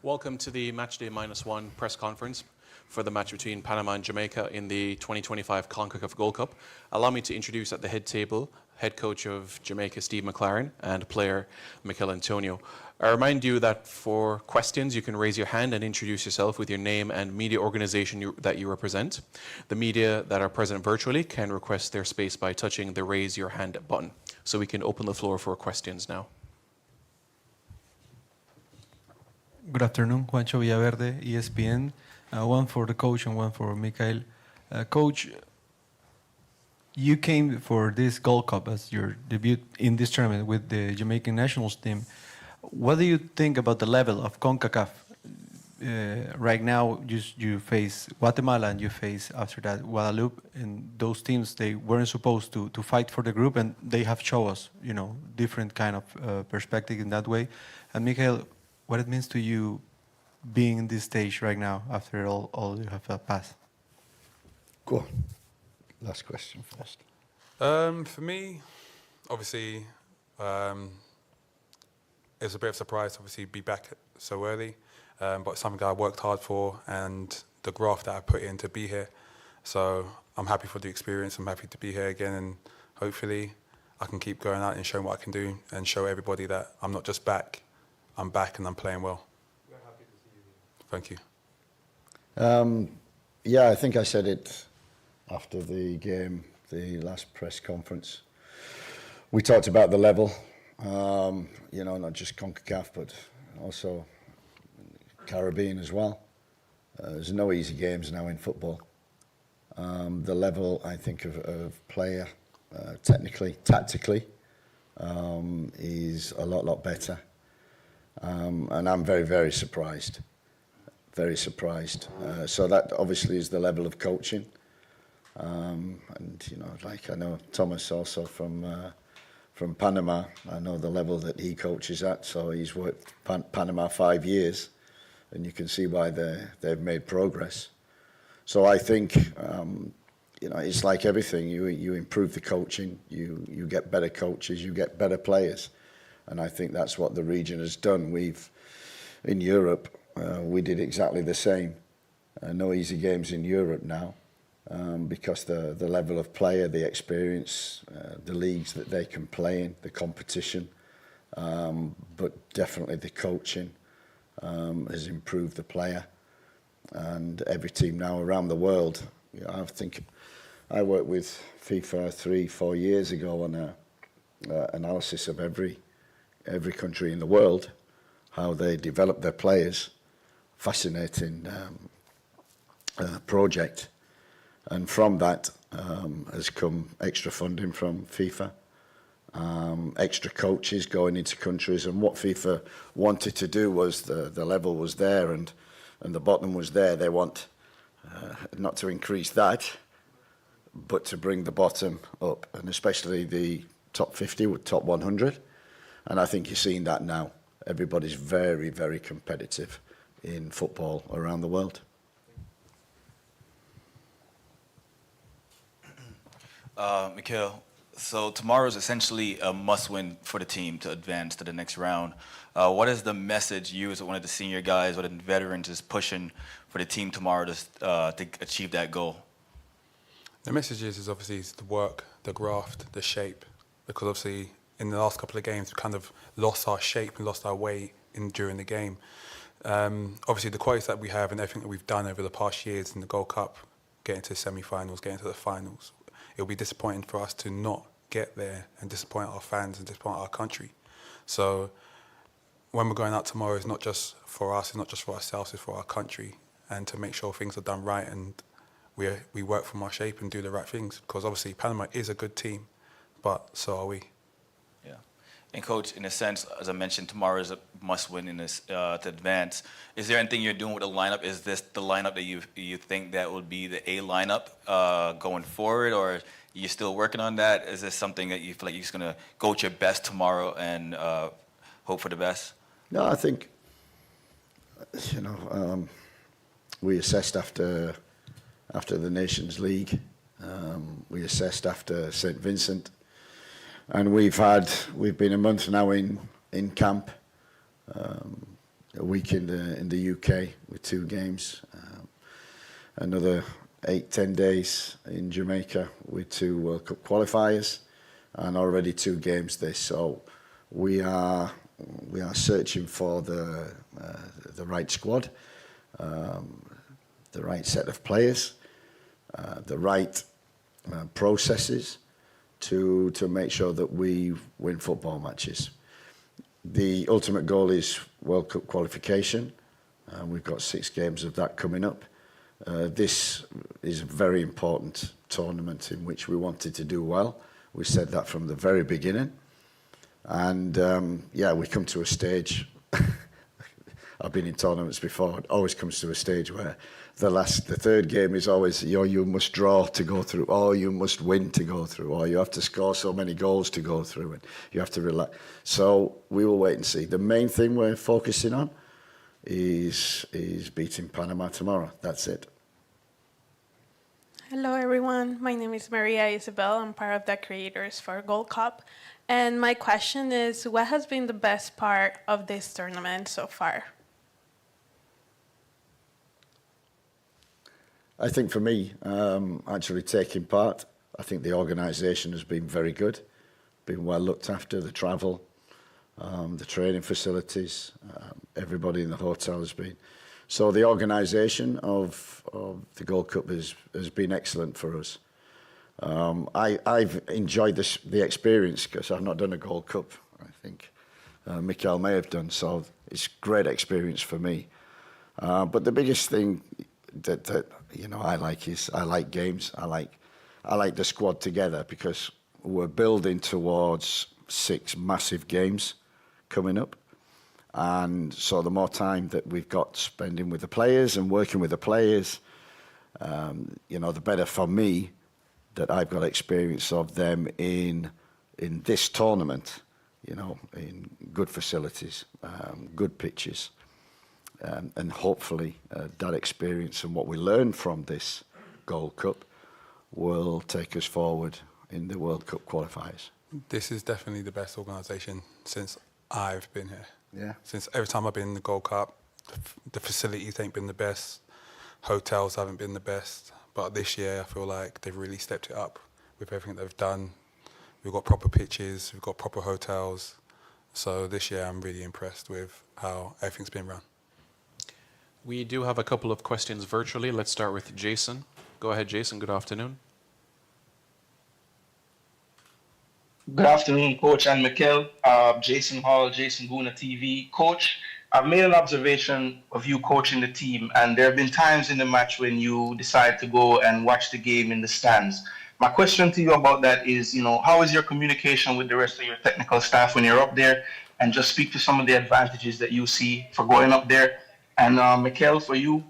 Welcome to the Matchday -1 press conference for the match between Panama and Jamaica in the 2025 CONCACAF Gold Cup. Allow me to introduce at the head table, head coach of Jamaica, Steve McLaren, and player Mikel Antonio. I remind you that for questions, you can raise your hand and introduce yourself with your name and media organization that you represent. The media that are present virtually can request their space by touching the raise your hand button. So we can open the floor for questions now. Good afternoon, Juancho Villaverde, ESPN. One for the coach and one for Mikel. Coach, you came for this Gold Cup as your debut in this tournament with the Jamaican nationals team. What do you think about the level of CONCACAF? Right now, you face Guatemala and you face, after that, Guadeloupe. And those teams, they weren't supposed to fight for the group, and they have shown us, different kind of perspective in that way. And Mikel, what it means to you being in this stage right now after all you have passed? Go on. Last question first. For me, obviously, it's a bit of a surprise to obviously be back so early, but something I worked hard for and the graft that I put in to be here. So I'm happy for the experience. I'm happy to be here again, and hopefully I can keep going out and showing what I can do and show everybody that I'm not just back. I'm back and I'm playing well. We're happy to see you here. Thank you. Yeah, I think I said it after the game, the last press conference. We talked about the level, not just CONCACAF, but also Caribbean as well. There's no easy games now in football. The level, I think, of player, technically, tactically, is a lot better. And I'm very, very surprised. Very surprised. So that obviously is the level of coaching. And, I know Thomas also from Panama, I know the level that he coaches at. So he's worked Panama 5 years, and you can see why they've made progress. So I think, it's like everything. You improve the coaching, you get better coaches, you get better players. And I think that's what the region has done. In Europe, we did exactly the same. No easy games in Europe now, because the level of player, the experience, the leagues that they can play in, the competition, but definitely the coaching has improved the player. And every team now around the world, I think I worked with FIFA 3-4 years ago on an analysis of every country in the world, how they develop their players. Fascinating project. And from that has come extra funding from FIFA, extra coaches going into countries. And what FIFA wanted to do was the level was there and the bottom was there. They want not to increase that, but to bring the bottom up, and especially the top 50 with top 100. And I think you're seeing that now. Everybody's very, very competitive in football around the world. Mikel, so tomorrow is essentially a must-win for the team to advance to the next round. What is the message you, as one of the senior guys, or the veterans, is pushing for the team tomorrow to achieve that goal? The message is obviously the work, the graft, the shape, because obviously in the last couple of games, we kind of lost our shape and lost our way during the game. Obviously, the qualities that we have and everything that we've done over the past years in the Gold Cup, getting to the semi-finals, getting to the finals, it'll be disappointing for us to not get there and disappoint our fans and disappoint our country. So when we're going out tomorrow, it's not just for us, it's not just for ourselves, it's for our country, and to make sure things are done right and we work from our shape and do the right things, because obviously Panama is a good team, but so are we. And Coach, in a sense, as I mentioned, tomorrow is a must-win in this to advance. Is there anything you're doing with the lineup? Is this the lineup that you think that would be the A lineup going forward, or are you still working on that? Is this something that you feel like you're just going to go at your best tomorrow and hope for the best? No, I think, we assessed after the Nations League. We assessed after St. Vincent. And we've been a month now in camp. week in the UK with 2 games. Another 8-10 days in Jamaica with 2 World Cup qualifiers, and already 2 games this. So we are searching for the right squad, the right set of players, the right processes to make sure that we win football matches. The ultimate goal is World Cup qualification. We've got 6 games of that coming up. This is a very important tournament in which we wanted to do well. We said that from the very beginning. And we come to a stage, I've been in tournaments before, it always comes to a stage where the third game is always, you must draw to go through, or you must win to go through, or you have to score so many goals to go through, and you have to relax. So we will wait and see. The main thing we're focusing on is beating Panama tomorrow. That's it. Hello, everyone. My name is Maria Isabel. I'm part of the creators for Gold Cup. And my question is, what has been the best part of this tournament so far? I think for me, actually taking part, I think the organisation has been very good, been well looked after, the travel, the training facilities, everybody in the hotel has been. So the organisation of the Gold Cup has been excellent for us. I've enjoyed the experience because I've not done a Gold Cup. I think Mikael may have done, so it's a great experience for me. But the biggest thing that I like is I like games. I like the squad together because we're building towards 6 massive games coming up. And so the more time that we've got spending with the players and working with the players, the better for me that I've got experience of them in this tournament, in good facilities, good pitches, and hopefully that experience and what we learn from this Gold Cup will take us forward in the World Cup qualifiers. This is definitely the best organisation since I've been here. Yeah. Since every time I've been in the Gold Cup, the facilities ain't been the best, hotels haven't been the best, but this year I feel like they've really stepped it up with everything they've done. We've got proper pitches, we've got proper hotels, so this year I'm really impressed with how everything's been run. We do have a couple of questions virtually. Let's start with Jason. Go ahead, Jason. Good afternoon. Good afternoon, Coach and Mikel. Jason Hall, Jason Guna TV. Coach, I've made an observation of you coaching the team, and there have been times in the match when you decide to go and watch the game in the stands. My question to you about that is, how is your communication with the rest of your technical staff when you're up there? And just speak to some of the advantages that you see for going up there. And Mikel, for you,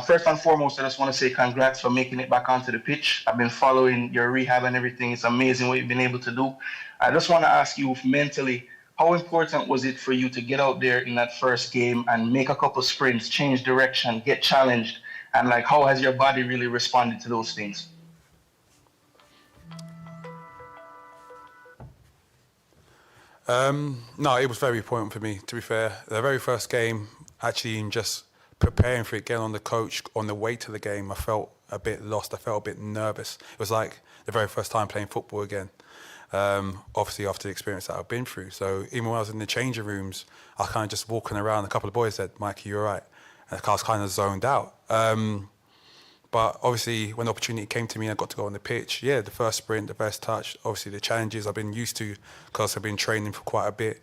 first and foremost, I just want to say congrats for making it back onto the pitch. I've been following your rehab and everything. It's amazing what you've been able to do. I just want to ask you mentally, how important was it for you to get out there in that first game and make a couple sprints, change direction, get challenged? And how has your body really responded to those things? No, it was very important for me, to be fair. The very first game, actually in just preparing for it, getting on the coach on the way to the game, I felt a bit lost. I felt a bit nervous. It was like the very first time playing football again. Obviously after the experience that I've been through. So even when I was in the changing rooms, I was kind of just walking around. A couple of boys said, "Mike, you're right." And I was kind of zoned out. But obviously when the opportunity came to me, I got to go on the pitch. Yeah, the first sprint, the first touch, obviously the challenges I've been used to because I've been training for quite a bit.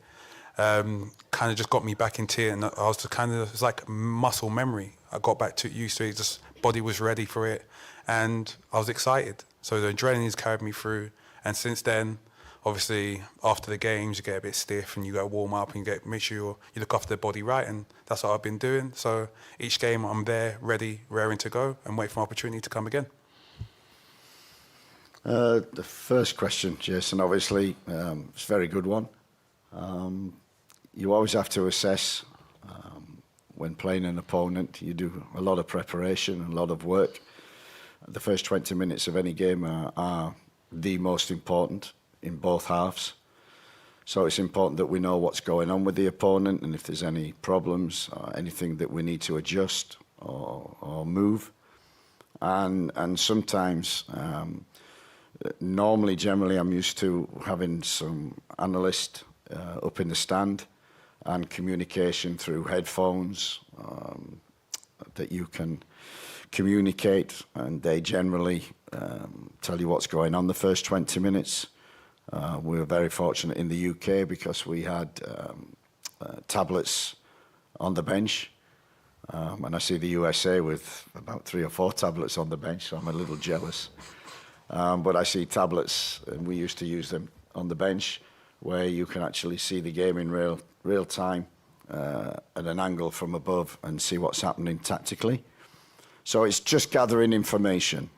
Kind of just got me back into it, and I was just it's like muscle memory. I got back to used to it, just body was ready for it, and I was excited. So the adrenaline's carried me through, and since then, obviously after the games you get a bit stiff and you go warm up and make sure you look after the body right, and that's what I've been doing. So each game I'm there, ready, raring to go, and wait for an opportunity to come again. The first question, Jason, obviously, it's a very good one. You always have to assess when playing an opponent. You do a lot of preparation and a lot of work. The first 20 minutes of any game are the most important in both halves. So it's important that we know what's going on with the opponent and if there's any problems or anything that we need to adjust or move. And sometimes, normally, generally, I'm used to having some analyst up in the stand and communication through headphones that you can communicate, and they generally tell you what's going on the first 20 minutes. We were very fortunate in the UK because we had tablets on the bench. And I see the USA with about 3 or 4 tablets on the bench, so I'm a little jealous. But I see tablets, and we used to use them on the bench, where you can actually see the game in real time at an angle from above and see what's happening tactically. So it's just gathering information.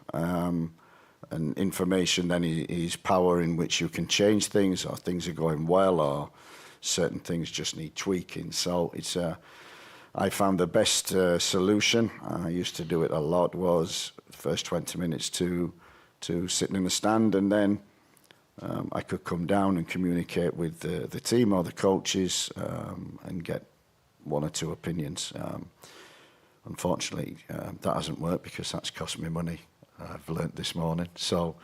And information then is power in which you can change things, or things are going well, or certain things just need tweaking. So it's I found the best solution, I used to do it a lot, was the first 20 minutes to sitting in the stand, and then I could come down and communicate with the team or the coaches and get 1 or 2 opinions. Unfortunately, that hasn't worked because that's cost me money. I've learnt this morning, so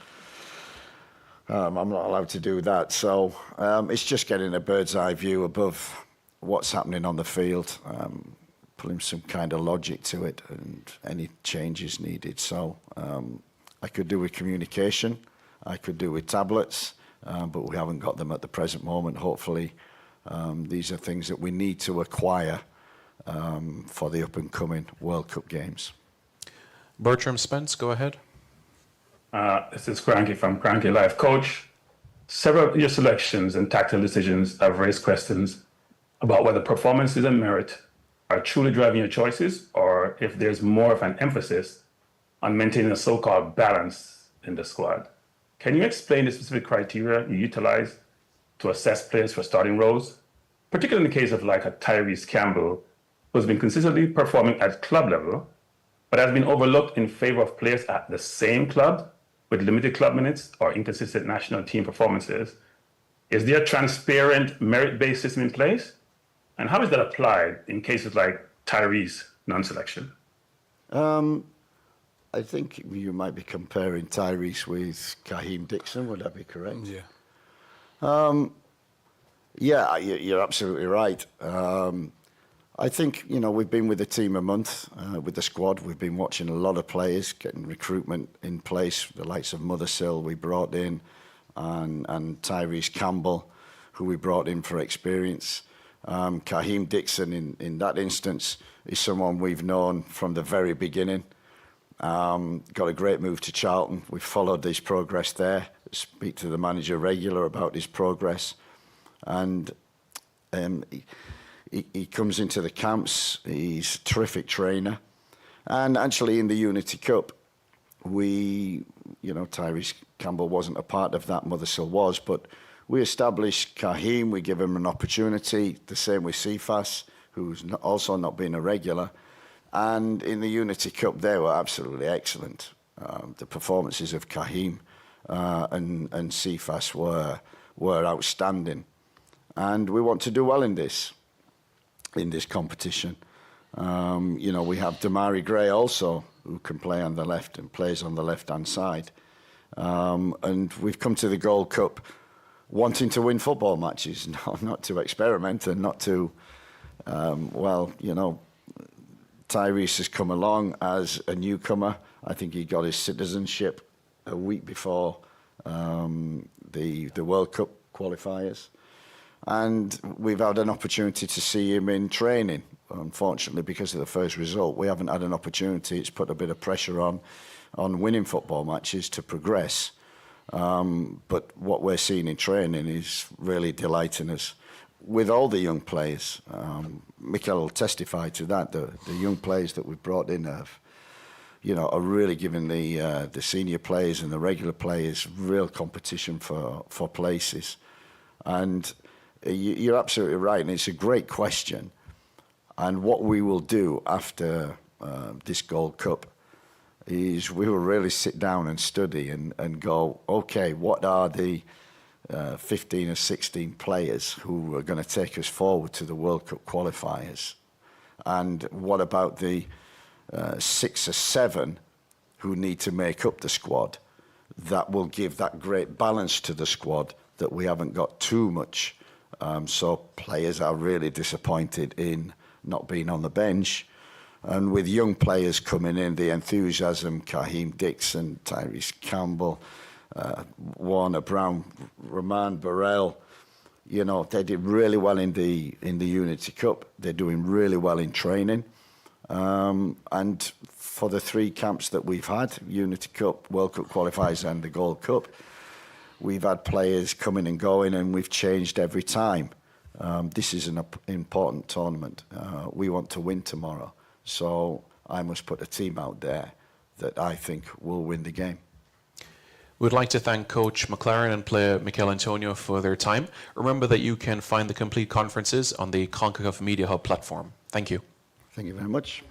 I'm not allowed to do that. So it's just getting a bird's eye view above what's happening on the field, putting some kind of logic to it and any changes needed. So I could do with communication, I could do with tablets, but we haven't got them at the present moment. Hopefully, these are things that we need to acquire for the up-and-coming World Cup games. Bertram Spence, go ahead. This is Cranky from Cranky Life. Coach, several of your selections and tactical decisions have raised questions about whether performances and merit are truly driving your choices, or if there's more of an emphasis on maintaining a so-called balance in the squad. Can you explain the specific criteria you utilize to assess players for starting roles, particularly in the case of like a Tyrese Campbell, who's been consistently performing at club level, but has been overlooked in favor of players at the same club with limited club minutes or inconsistent national team performances? Is there a transparent merit-based system in place? And how is that applied in cases like Tyrese non-selection? I think you might be comparing Tyrese with Kaheem Dixon, would that be correct? Yeah. Yeah, you're absolutely right. I think, we've been with the team a month, with the squad. We've been watching a lot of players, getting recruitment in place, the likes of Mothersill we brought in, and Tyrese Campbell, who we brought in for experience. Kaheem Dixon, in that instance, is someone we've known from the very beginning. Got a great move to Charlton. We've followed his progress there, speak to the manager regular about his progress. And he comes into the camps, he's a terrific trainer. And actually in the Unity Cup, Tyrese Campbell wasn't a part of that, Mothersill was, but we established Kaheem, we give him an opportunity, the same with Cephas, who's also not been a regular. And in the Unity Cup, they were absolutely excellent. The performances of Kaheem and Cephas were outstanding. And we want to do well in this competition. We have Damari Gray also, who can play on the left and plays on the left-hand side. And we've come to the Gold Cup wanting to win football matches, not to experiment and not to, Tyrese has come along as a newcomer. I think he got his citizenship a week before the World Cup qualifiers. And we've had an opportunity to see him in training. Unfortunately, because of the first result, we haven't had an opportunity. It's put a bit of pressure on winning football matches to progress. But what we're seeing in training is really delighting us with all the young players. Mikel will testify to that. The young players that we've brought in are really giving the senior players and the regular players real competition for places. And you're absolutely right, and it's a great question. And what we will do after this Gold Cup is we will really sit down and study and go, okay, what are the 15 or 16 players who are going to take us forward to the World Cup qualifiers. And what about the 6 or 7 who need to make up the squad? That will give that great balance to the squad that we haven't got too much. So players are really disappointed in not being on the bench. And with young players coming in, the enthusiasm, Kaheem Dixon, Tyrese Campbell, Warner Brown, Roman Burrell, you know, they did really well in the Unity Cup. They're doing really well in training. And for the 3 camps that we've had, Unity Cup, World Cup qualifiers and the Gold Cup, we've had players coming and going and we've changed every time. This is an important tournament. We want to win tomorrow. So I must put a team out there that I think will win the game. We'd like to thank Coach McLaren and player Mikel Antonio for their time. Remember that you can find the complete conferences on the CONCACAF Media Hub platform. Thank you. Thank you very much.